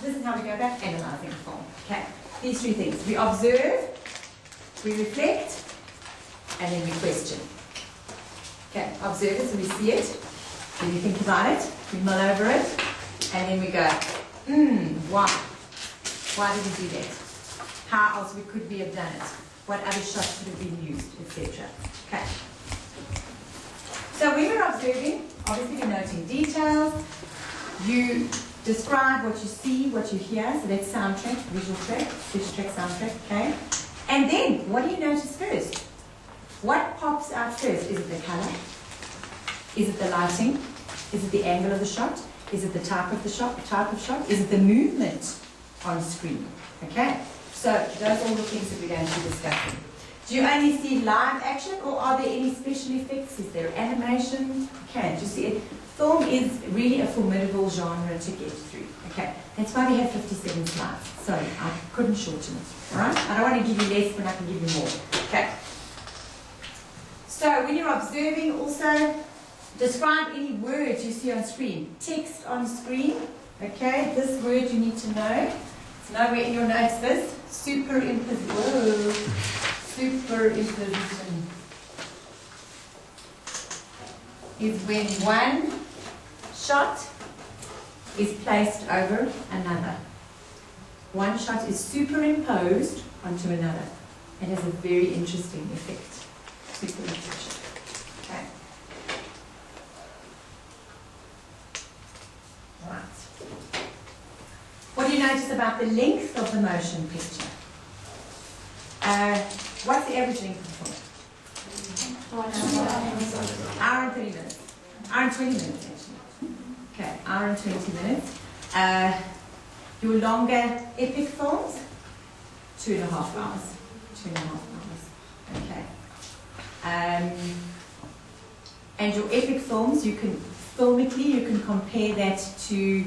this is how we go about analysing the film. Okay, these three things. We observe, we reflect, and then we question. Okay, observe it, so we see it, then we think about it, we mull over it, and then we go, why? Why did we do that? How else could we have done it? What other shots could have been used, etc. Okay. So when we're observing, obviously we're noting details. You describe what you see, what you hear. So that's soundtrack, visual track, soundtrack, okay? And then, what do you notice first? What pops out first? Is it the color? Is it the lighting? Is it the angle of the shot? Is it the type of the shot? Is it the movement on screen? Okay? So those are all the things that we're going to be discussing. Do you only see live action, or are there any special effects? Is there animation? Okay, do you see it? Film is really a formidable genre to get through. Okay, that's why we have 57 slides. Sorry, I couldn't shorten it. All right? I don't want to give you less when I can give you more. Okay. So when you're observing, also describe any words you see on screen. Text on screen. Okay, this word you need to know. It's nowhere in your notes. This superimposition. Whoa. Superimposition is when one shot is placed over another. One shot is superimposed onto another. It has a very interesting effect. Superimposition. Okay. Right. What do you notice about the length of the motion picture? What's the average length of the film? Hour and 30 minutes. Hour and 20 minutes, actually. Okay, hour and 20 minutes. Your longer epic films, 2.5 hours. 2.5 hours. Okay. And your epic films, filmically, you can compare that to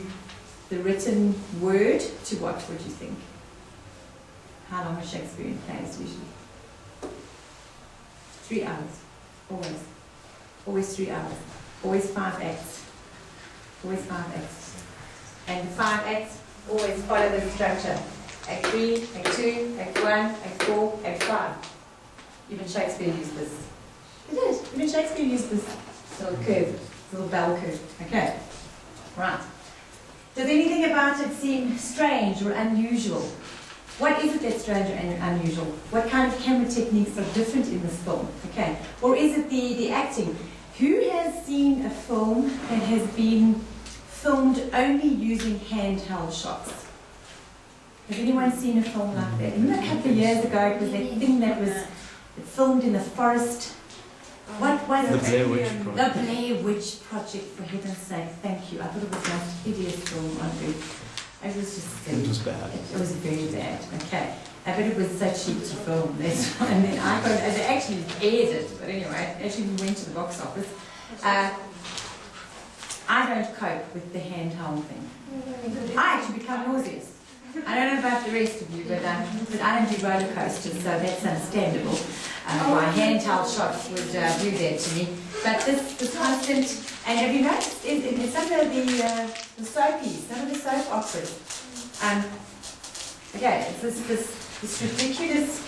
the written word. To what would you think? How long are Shakespearean plays usually? 3 hours. Always. Always 3 hours. Always 5 acts. Always 5 acts. And 5 acts always follow the structure. Act 3, Act 2, Act 1, Act 4, Act 5. Even Shakespeare used this. It did. Even Shakespeare used this little curve, little bell curve. Okay. Right. Does anything about it seem strange or unusual? What is it that's strange and unusual? What kind of camera techniques are different in this film? Okay. Or is it the acting? Who has seen a film that has been filmed only using handheld shots? Has anyone seen a film like that? Remember a couple of years ago, it was that thing that was filmed in the forest. What was it? The Blair Witch Project. The Blair Witch Project, for heaven's sake. Thank you. I thought it was the most hideous film on earth. It was just... It was bad. It was very bad. Okay. But it was so cheap to film. That's why. And then I got it. They actually aired it. But anyway, it actually went to the box office. I don't cope with the handheld thing. I actually become nauseous. I don't know about the rest of you, but I don't do roller coasters, so that's understandable. Why handheld shots would do that to me. But this constant, and have you noticed in some of the soapies, some of the soap operas, okay, it's this ridiculous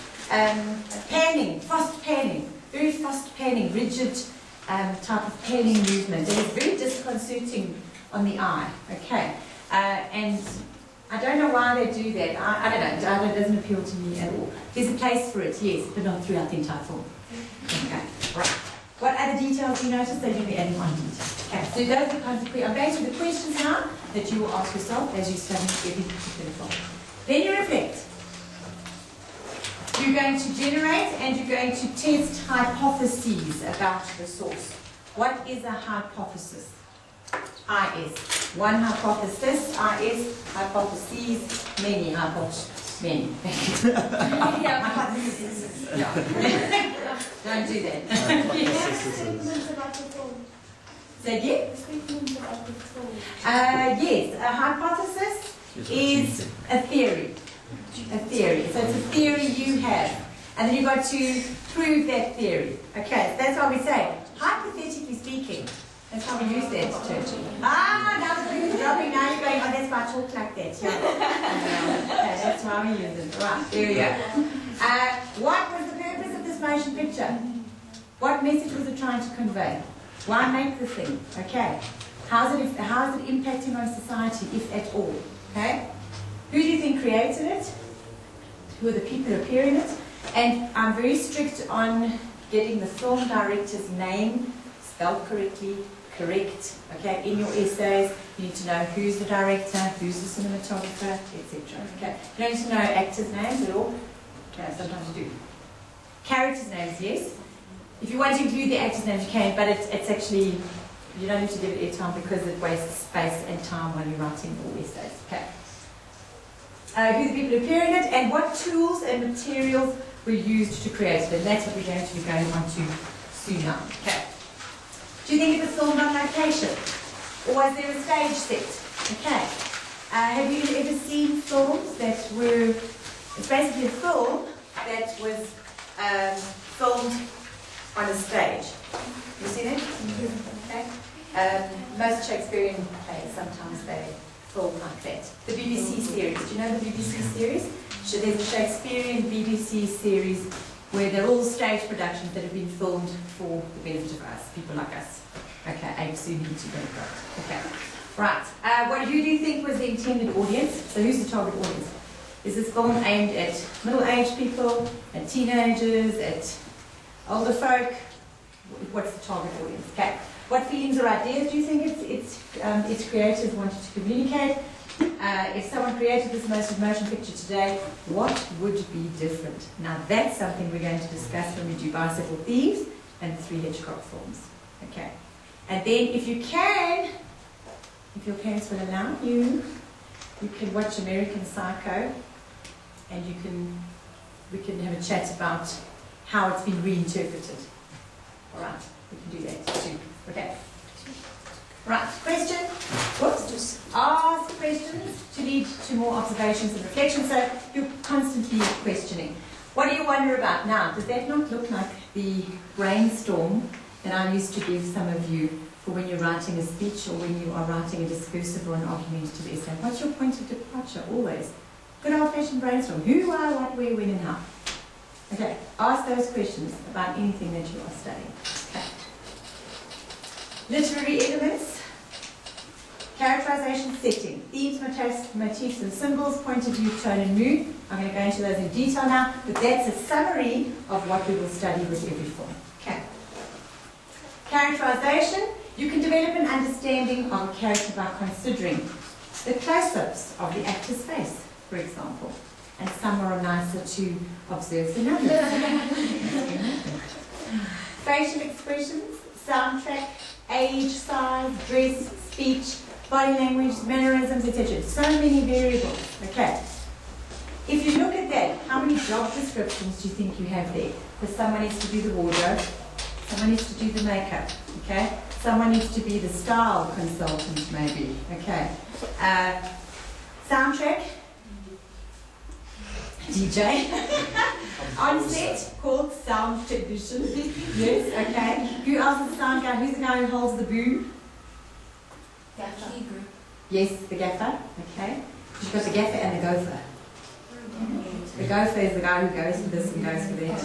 panning, fast panning, very fast panning, rigid type of panning movement. It is very disconcerting on the eye. Okay, and I don't know why they do that. I don't know. It doesn't appeal to me at all. There's a place for it, yes, but not throughout the entire film. Okay, right. What other details do you notice? They're going to be adding on detail. Okay, so those are the kinds of questions. I'm going through the questions now that you will ask yourself as you study every particular film. Then you reflect. You're going to generate and you're going to test hypotheses about the source. What is a hypothesis? IS. One hypothesis, IS, hypotheses, many hypotheses. Many. Hypotheses. No. Don't do that. Say again? Yes, a hypothesis is a theory. A theory. So it's a theory you have. And then you've got to prove that theory. Okay, so that's why we say, hypothetically speaking, That's how we use the interchange. Ah, now the thing is dropping. Now you're going, oh, that's why I talk like that. Yeah. Okay, that's why we use it. Right, there we go. What was the purpose of this motion picture? What message was it trying to convey? Why make the thing? Okay. How is it impacting on society, if at all? Okay. Who do you think created it? Who are the people who appear in it? And I'm very strict on getting the film director's name spelled correctly, correct, okay, in your essays. You need to know who's the director, who's the cinematographer, etc. Okay. You don't need to know actors' names at all. Okay, sometimes you do. Characters' names, yes. If you want to include the actors' names, you can, but it's actually, you don't need to give it airtime because it wastes space and time while you're writing all essays. Okay. Who the people who appear in it, and what tools and materials were used to create it. And that's what we're going to be going on to soon now. Okay. Do you think it was filmed on location? Or was there a stage set? Okay. Have you ever seen films that were, it's basically a film that was filmed on a stage? You seen it? Okay. Most Shakespearean plays, sometimes they film like that. The BBC series, do you know the BBC series? So there's a Shakespearean BBC series where they're all stage productions that have been filmed for the benefit of us, people like us. Okay, APE soon need to go. Okay, right. Who do you think was the intended audience? So who's the target audience? Is this film aimed at middle-aged people, at teenagers, at older folk? What's the target audience? Okay. What feelings or ideas do you think its creators wanted to communicate? If someone created this motion picture today, what would be different? Now that's something we're going to discuss when we do Bicycle Thieves and the 3 Hitchcock films. Okay. And then if you can, if your parents will allow you, you can watch American Psycho and we can have a chat about how it's been reinterpreted. Alright, we can do that too. Okay. Right, question? Whoops, just ask questions to lead to more observations and reflections. So you're constantly questioning. What do you wonder about now? Does that not look like the brainstorm that I used to give some of you for when you're writing a speech or when you are writing a discursive or an argumentative essay? What's your point of departure? Always. Good old-fashioned brainstorm. Who, why, what, where, when, and how. Okay, ask those questions about anything that you are studying. Okay. Literary elements, characterization, setting, themes, motifs and symbols, point of view, tone and mood. I'm going to go into those in detail now, but that's a summary of what we will study with every film. Okay. Characterization, you can develop an understanding of a character by considering the close-ups of the actor's face, for example. And some are nicer to observe than others. Facial expressions, soundtrack, age, size, dress, speech, body language, mannerisms, etc. So many variables. Okay. If you look at that, how many job descriptions do you think you have there? Because someone needs to do the wardrobe, someone needs to do the makeup, okay? Someone needs to be the style consultant, maybe, okay? Soundtrack, DJ, on set, called sound technician, yes, okay. Who else is the sound guy? Who's the guy who holds the boom? Gaffer. Yes, the gaffer, okay. You've got the gaffer and the gopher. The gopher is the guy who goes for this and goes for that.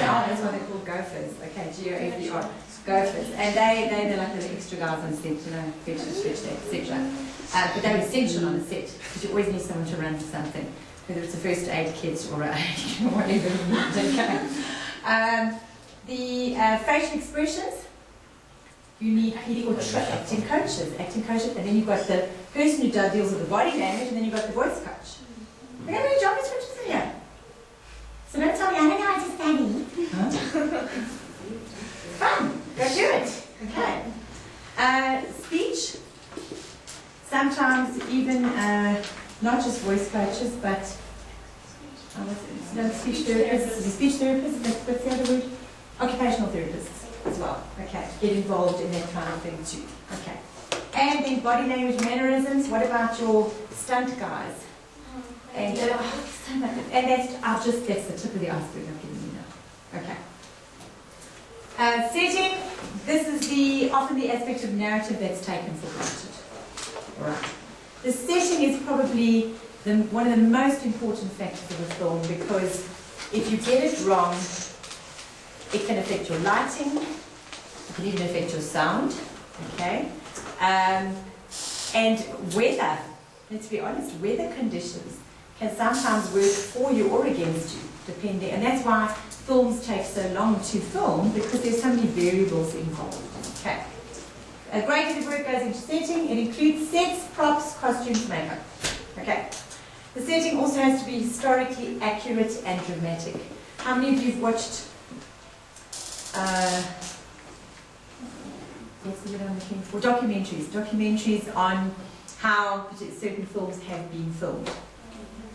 Oh, that's why they're called gophers. Okay, G-O-F-E-R. Gophers. And they're like the extra guys on set, you know, fetch this, fetch that, etc. But they're essential on a set, because you always need someone to run something, whether it's a first aid kit or whatever you need. Okay. The facial expressions, you need acting coaches, and then you've got the person who deals with the body language, and then you've got the voice coach. We have any job descriptions in here? So don't tell me, I don't know how to study. Huh? Fun, go do it. Okay. Speech, sometimes even not just voice coaches, but speech therapists, what's the other word? Occupational therapists as well. Okay, get involved in that kind of thing too. Okay. And then body language mannerisms, what about your stunt guys? And that's the tip of the iceberg I've given you now. Okay. Setting, this is often the aspect of narrative that's taken for granted. All right. The setting is probably one of the most important factors of a film, because if you get it wrong, it can affect your lighting, it can even affect your sound, okay? And weather, let's be honest, weather conditions can sometimes work for you or against you, depending, and that's why films take so long to film, because there's so many variables involved, okay? A great bit of work goes into setting. It includes sets, props, costumes, makeup, okay? The setting also has to be historically accurate and dramatic. How many of you have watched, what's the word I'm looking for? Documentaries on how certain films have been filmed.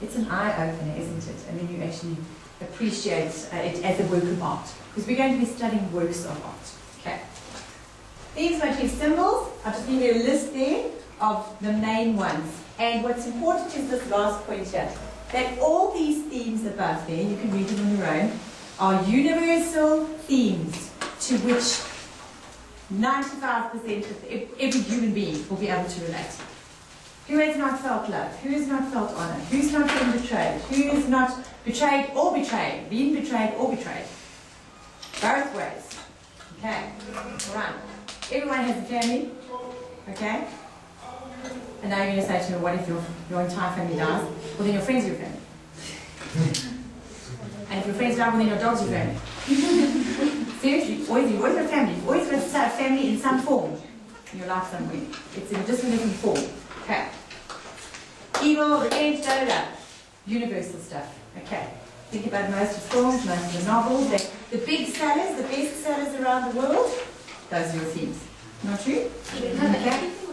It's an eye-opener, isn't it? And then you actually appreciate it as a work of art, because we're going to be studying works of art. Okay. These motif symbols, I'll just give you a list there of the main ones. And what's important is this last point here, that all these themes above there, you can read them on your own, are universal themes to which 95% of every human being will be able to relate. Who has not felt love? Who has not felt honor? Who's not been betrayed? Who has not betrayed or betrayed? Been betrayed or betrayed? Both ways. Okay. All right. Everyone has a family. Okay. And now you're going to say to me, what if your entire family dies? Well, then your friends are your family. And if your friends die, well, then your dog's your family. Seriously, always have a family. You've always got to have family in some form in your life somewhere. It's in just a different form. Okay. Evil, revenge, da da da. Universal stuff. Okay. Think about most of the films, most of the novels. The big sellers, the best sellers around the world, those are your themes. Not true? Do we cover everything?